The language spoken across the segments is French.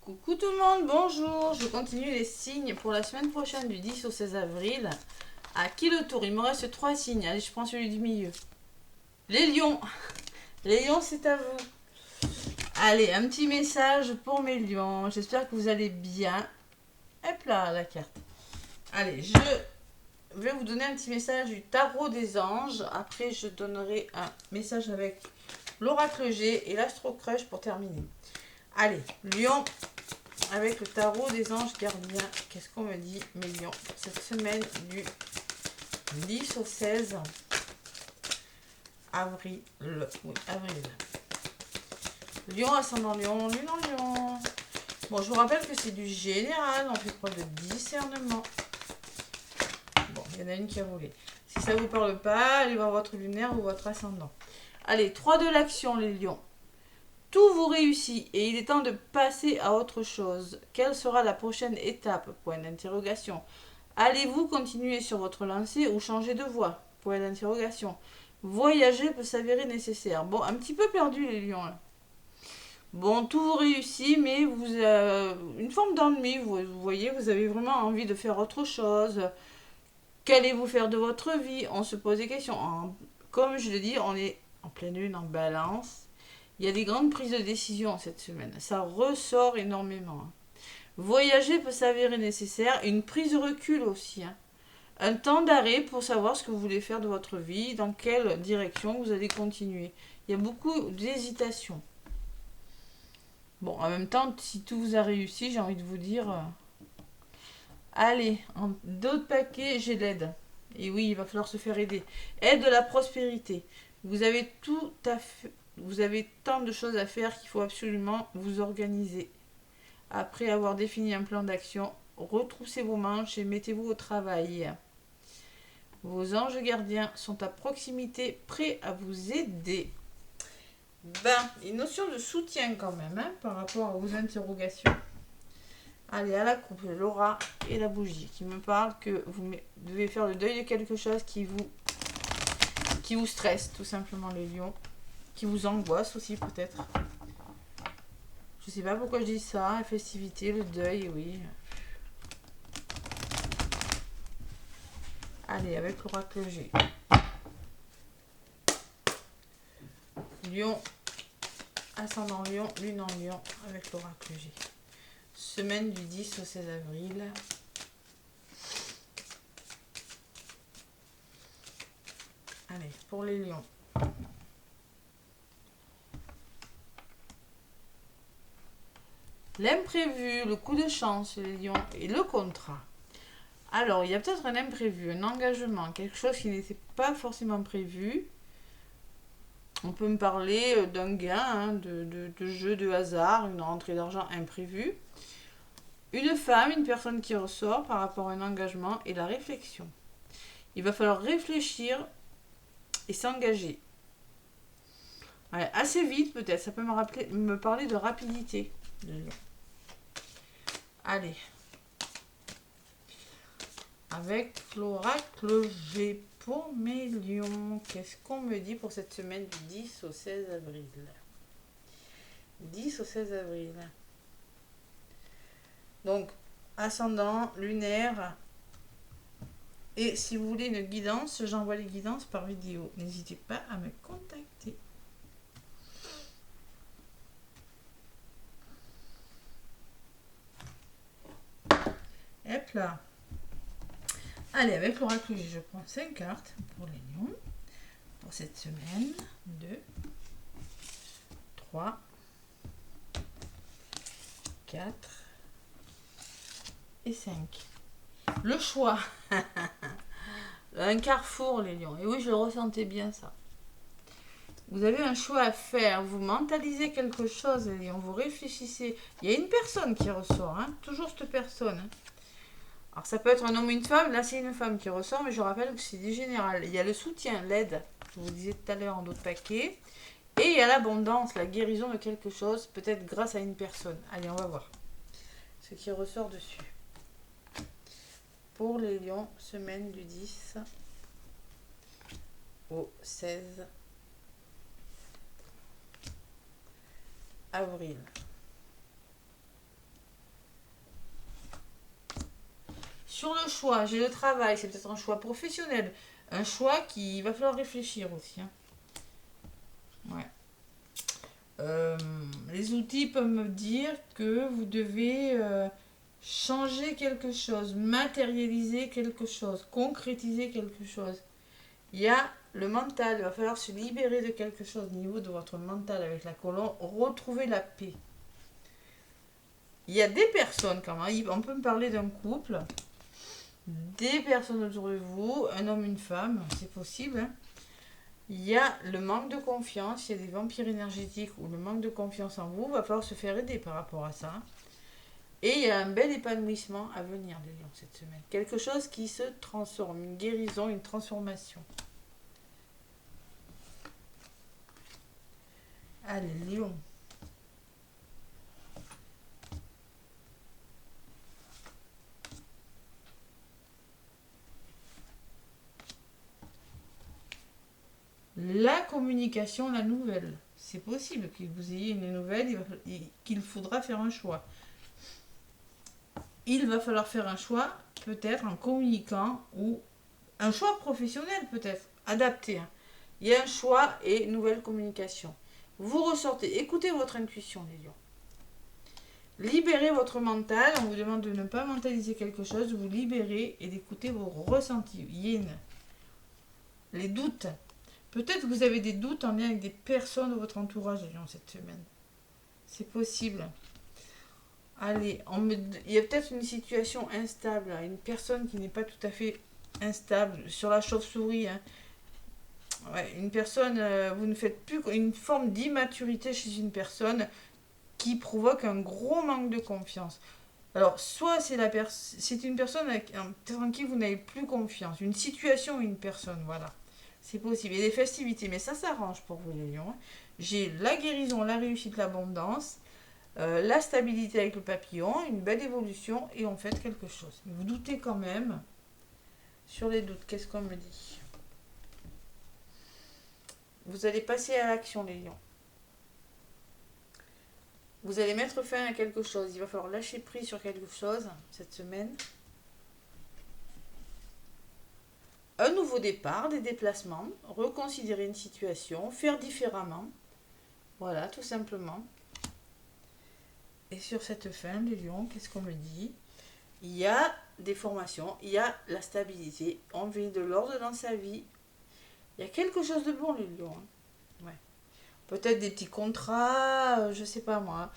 Coucou tout le monde, bonjour. Je continue les signes pour la semaine prochaine du 10 au 16 avril. À qui le tour? Il me reste 3 signes. Allez, je prends celui du milieu. Les lions. Les lions, c'est à vous. Allez, un petit message pour mes lions. J'espère que vous allez bien. Hop là, la carte. Allez, je vais vous donner un petit message du tarot des anges. Après, je donnerai un message avec l'oracle G et l'astro crush pour terminer. Allez, lion. Avec le tarot des anges gardiens, qu'est-ce qu'on me dit, mes lions, pour cette semaine du 10 au 16 avril. Oui, avril. Lion, ascendant lion, lune en lion. Bon, je vous rappelle que c'est du général, on fait preuve de discernement. Bon, il y en a une qui a volé. Si ça ne vous parle pas, allez voir votre lunaire ou votre ascendant. Allez, 3 de l'action, les lions. Tout vous réussit et il est temps de passer à autre chose. Quelle sera la prochaine étape? Point d'interrogation. Allez-vous continuer sur votre lancée ou changer de voie? Point d'interrogation. Voyager peut s'avérer nécessaire. Bon, un petit peu perdu les lions là. Bon, tout vous réussit, mais vous une forme d'ennui. Vous voyez, vous avez vraiment envie de faire autre chose. Qu'allez-vous faire de votre vie? On se pose des questions. Comme je le dis, on est en pleine lune, en balance. Il y a des grandes prises de décision cette semaine. Ça ressort énormément. Voyager peut s'avérer nécessaire. Une prise de recul aussi. Un temps d'arrêt pour savoir ce que vous voulez faire de votre vie, dans quelle direction vous allez continuer. Il y a beaucoup d'hésitation. Bon, en même temps, si tout vous a réussi, j'ai envie de vous dire... allez, en d'autres paquets, j'ai l'aide. Et oui, il va falloir se faire aider. Aide de la prospérité. Vous avez tout à fait... Vous avez tant de choses à faire qu'il faut absolument vous organiser. Après avoir défini un plan d'action, retroussez vos manches et mettez-vous au travail. Vos anges gardiens sont à proximité, prêts à vous aider. Une notion de soutien quand même, par rapport à vos interrogations. Allez, à la coupe, l'aura et la bougie qui me parlent que vous devez faire le deuil de quelque chose qui vous stresse, tout simplement les lions. Qui vous angoisse aussi peut-être. Je sais pas pourquoi je dis ça, la festivité, le deuil, oui. Allez, avec l'oracle G. Lion, ascendant lion, lune en lion, avec l'oracle G. Semaine du 10 au 16 avril. Allez, pour les lions. L'imprévu, le coup de chance, les lions, et le contrat. Alors, il y a peut-être un imprévu, un engagement, quelque chose qui n'était pas forcément prévu. On peut me parler d'un gain, de jeu de hasard, une rentrée d'argent imprévue. Une femme, une personne qui ressort par rapport à un engagement et la réflexion. Il va falloir réfléchir et s'engager. Ouais, assez vite peut-être, ça peut me parler de rapidité. Allez. Avec l'oracle G pour mes lions. Qu'est-ce qu'on me dit pour cette semaine du 10 au 16 avril? 10 au 16 avril. Donc, ascendant, lunaire. Et si vous voulez une guidance, j'envoie les guidances par vidéo. N'hésitez pas à me contacter. Hop là. Allez, avec l'oracle G, je prends 5 cartes pour les lions. Pour cette semaine. 2, 3, 4 et 5. Le choix. Un carrefour, les lions. Et oui, je le ressentais bien, ça. Vous avez un choix à faire. Vous mentalisez quelque chose, les lions. Vous réfléchissez. Il y a une personne qui ressort. Toujours cette personne. Alors, ça peut être un homme ou une femme. Là, c'est une femme qui ressort, mais je rappelle que c'est du général. Il y a le soutien, l'aide. Je vous disais tout à l'heure en d'autres paquets. Et il y a l'abondance, la guérison de quelque chose, peut-être grâce à une personne. Allez, on va voir ce qui ressort dessus. Pour les lions, semaine du 10 au 16 avril. sur le choix, j'ai le travail, c'est peut-être un choix professionnel. Un choix qui va falloir réfléchir aussi. Hein. Ouais. Les outils peuvent me dire que vous devez changer quelque chose, matérialiser quelque chose, concrétiser quelque chose. Il y a le mental, il va falloir se libérer de quelque chose au niveau de votre mental avec la colonne, retrouver la paix. Il y a des personnes quand même, on peut me parler d'un couple, des personnes autour de vous, un homme, une femme, c'est possible. Hein. Il y a le manque de confiance, il y a des vampires énergétiques ou le manque de confiance en vous, il va falloir se faire aider par rapport à ça. Et il y a un bel épanouissement à venir, les lions, cette semaine. Quelque chose qui se transforme, une guérison, une transformation. Allez, lion. La communication, la nouvelle. C'est possible que vous ayez une nouvelle, qu'il faudra faire un choix. Il va falloir faire un choix, peut-être en communiquant, ou un choix professionnel peut-être, adapté. Hein. Il y a un choix et nouvelle communication. Vous ressortez, écoutez votre intuition, les lions. Libérez votre mental, on vous demande de ne pas mentaliser quelque chose, de vous libérer et d'écouter vos ressentis. Yin. Les doutes. Peut-être que vous avez des doutes en lien avec des personnes de votre entourage, les lions, cette semaine. C'est possible. Allez, il y a peut-être une situation instable, une personne qui n'est pas tout à fait instable, sur la chauve-souris. Hein. Ouais, une personne, vous ne faites plus une forme d'immaturité chez une personne qui provoque un gros manque de confiance. Alors, soit c'est une personne en qui vous n'avez plus confiance, une situation ou une personne, voilà. C'est possible. Il y a des festivités, mais ça s'arrange pour vous, les lions. Hein. J'ai la guérison, la réussite, l'abondance. La stabilité avec le papillon, une belle évolution et on fait quelque chose. Mais vous doutez quand même. Sur les doutes, qu'est-ce qu'on me dit? Vous allez passer à l'action, les lions. Vous allez mettre fin à quelque chose. Il va falloir lâcher prise sur quelque chose cette semaine. Un nouveau départ, des déplacements, reconsidérer une situation, faire différemment. Voilà, tout simplement. Et sur cette fin, les lions, qu'est-ce qu'on me dit? Il y a des formations, il y a la stabilité, on vit de l'ordre dans sa vie. Il y a quelque chose de bon, les lions. Hein. Ouais. Peut-être des petits contrats, je sais pas moi.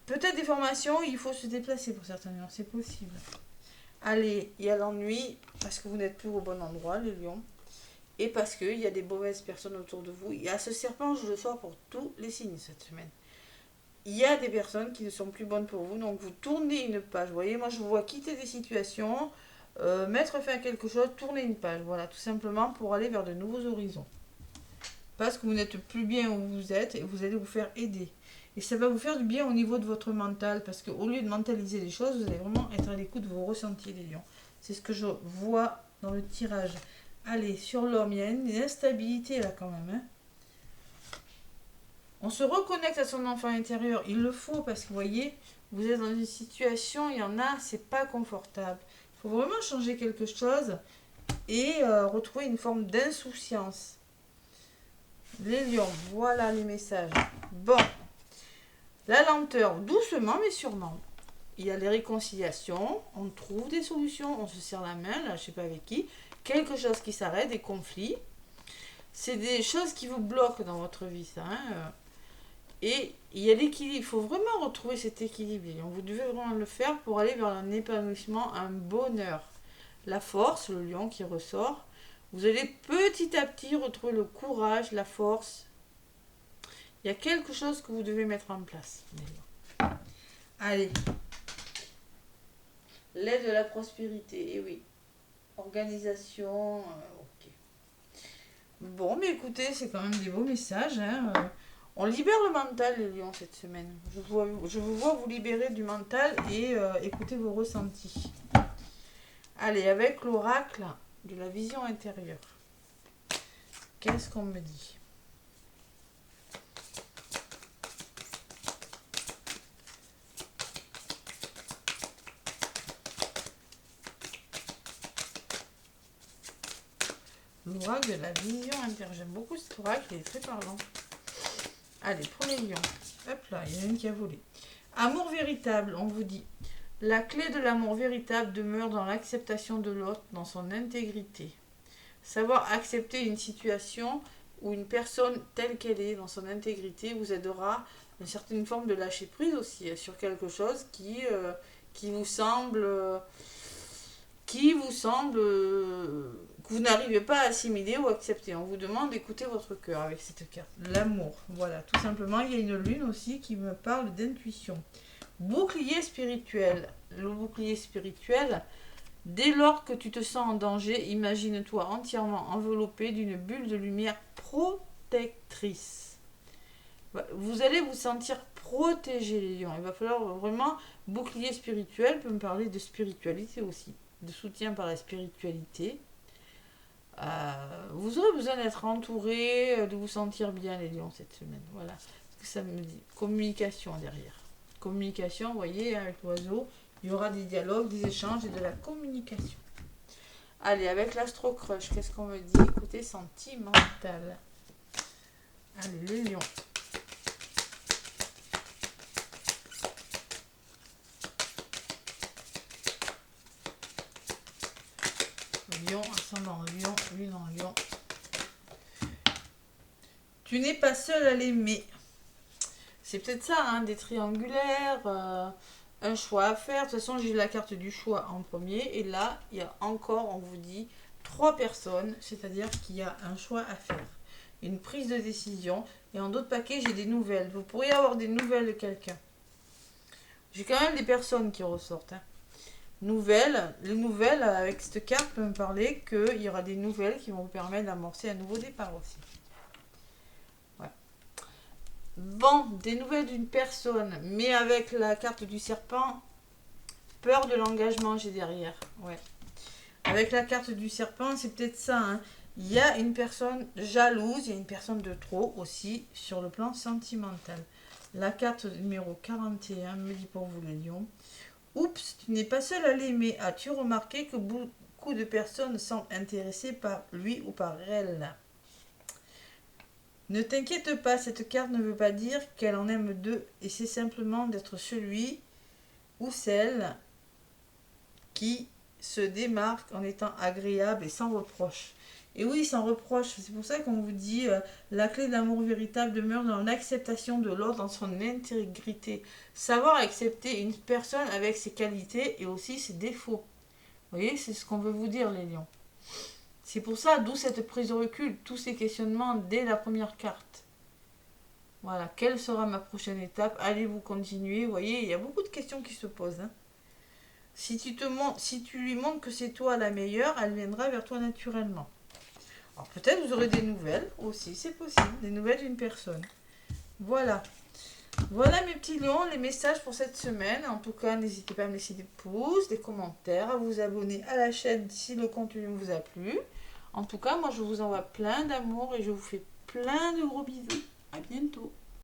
Peut-être des formations, il faut se déplacer pour certains lions, c'est possible. Allez, il y a l'ennui, parce que vous n'êtes plus au bon endroit, les lions. Et parce qu'il y a des mauvaises personnes autour de vous. Il y a ce serpent, je le sors pour tous les signes cette semaine. Il y a des personnes qui ne sont plus bonnes pour vous, donc vous tournez une page. Vous voyez, moi je vous vois quitter des situations, mettre fin à quelque chose, tourner une page. Voilà, tout simplement pour aller vers de nouveaux horizons. Parce que vous n'êtes plus bien où vous êtes et vous allez vous faire aider. Et ça va vous faire du bien au niveau de votre mental, parce qu'au lieu de mentaliser les choses, vous allez vraiment être à l'écoute de vos ressentis, les lions. C'est ce que je vois dans le tirage. Allez, sur l'homme, il y a une instabilité là quand même. Hein. On se reconnecte à son enfant intérieur. Il le faut parce que vous voyez, vous êtes dans une situation, il y en a, c'est pas confortable. Il faut vraiment changer quelque chose et retrouver une forme d'insouciance. Les lions, voilà les messages. Bon, la lenteur, doucement mais sûrement. Il y a les réconciliations, on trouve des solutions, on se serre la main, là je sais pas avec qui. Quelque chose qui s'arrête, des conflits. C'est des choses qui vous bloquent dans votre vie, ça. Hein. Et il y a l'équilibre. Il faut vraiment retrouver cet équilibre. Vous devez vraiment le faire pour aller vers un épanouissement, un bonheur. La force, le lion qui ressort. Vous allez petit à petit retrouver le courage, la force. Il y a quelque chose que vous devez mettre en place. Allez. L'aide de la prospérité, et oui. Organisation, ok. Bon, mais écoutez, c'est quand même des beaux messages. Hein. On libère le mental, les lions, cette semaine. Je vous vois vous libérer du mental et écouter vos ressentis. Allez, avec l'oracle de la vision intérieure. Qu'est-ce qu'on me dit? l'oracle de la vision intérieure. J'aime beaucoup cet oracle, il est très parlant. Allez, pour les lions. Hop là, il y en a une qui a volé. Amour véritable, on vous dit. La clé de l'amour véritable demeure dans l'acceptation de l'autre, dans son intégrité. Savoir accepter une situation ou une personne telle qu'elle est, dans son intégrité, vous aidera à une certaine forme de lâcher prise aussi, sur quelque chose qui vous semble... que vous n'arrivez pas à assimiler ou accepter. On vous demande d'écouter votre cœur avec cette carte. L'amour, voilà, tout simplement. Il y a une lune aussi qui me parle d'intuition. Bouclier spirituel. Le bouclier spirituel, dès lors que tu te sens en danger, imagine-toi entièrement enveloppé d'une bulle de lumière protectrice. Vous allez vous sentir protégé, les lions. Il va falloir vraiment... Bouclier spirituel peut me parler de spiritualité aussi, de soutien par la spiritualité. Vous aurez besoin d'être entouré, de vous sentir bien, les lions, cette semaine. Voilà ce que ça me dit. Communication derrière. Communication, vous voyez, avec l'oiseau, il y aura des dialogues, des échanges et de la communication. Allez, avec l'astro crush, qu'est-ce qu'on me dit? Côté sentimental. Allez, les lions. Lion, ascendant Lion, lune en Lion. Tu n'es pas seul à l'aimer. C'est peut-être ça, hein, des triangulaires, un choix à faire. De toute façon, j'ai la carte du choix en premier. Et là, il y a encore, on vous dit, 3 personnes. C'est-à-dire qu'il y a un choix à faire. Une prise de décision. Et en d'autres paquets, j'ai des nouvelles. Vous pourriez avoir des nouvelles de quelqu'un. J'ai quand même des personnes qui ressortent. Hein. Les nouvelles, avec cette carte, peut me parler qu'il y aura des nouvelles qui vont vous permettre d'amorcer un nouveau départ aussi. Ouais. Bon, des nouvelles d'une personne, mais avec la carte du serpent, peur de l'engagement, j'ai derrière. Ouais. Avec la carte du serpent, c'est peut-être ça. Hein. Il y a une personne jalouse, il y a une personne de trop aussi sur le plan sentimental. La carte numéro 41 me dit pour vous les lions. Oups, tu n'es pas seul à l'aimer. As-tu remarqué que beaucoup de personnes semblent intéressées par lui ou par elle? Ne t'inquiète pas, cette carte ne veut pas dire qu'elle en aime deux. Et c'est simplement d'être celui ou celle qui se démarque en étant agréable et sans reproche. Et oui, sans reproche. C'est pour ça qu'on vous dit la clé de l'amour véritable demeure dans l'acceptation de l'autre, dans son intégrité. Savoir accepter une personne avec ses qualités et aussi ses défauts. Vous voyez, c'est ce qu'on veut vous dire, les lions. C'est pour ça, d'où cette prise de recul, tous ces questionnements dès la première carte. Voilà, quelle sera ma prochaine étape? Allez-vous continuer? Vous voyez, il y a beaucoup de questions qui se posent. Hein. Si tu lui montres que c'est toi la meilleure, elle viendra vers toi naturellement. Alors peut-être vous aurez des nouvelles aussi, c'est possible, des nouvelles d'une personne. Voilà. Voilà mes petits lions, les messages pour cette semaine. En tout cas, n'hésitez pas à me laisser des pouces, des commentaires, à vous abonner à la chaîne si le contenu vous a plu. En tout cas, moi je vous envoie plein d'amour et je vous fais plein de gros bisous. À bientôt.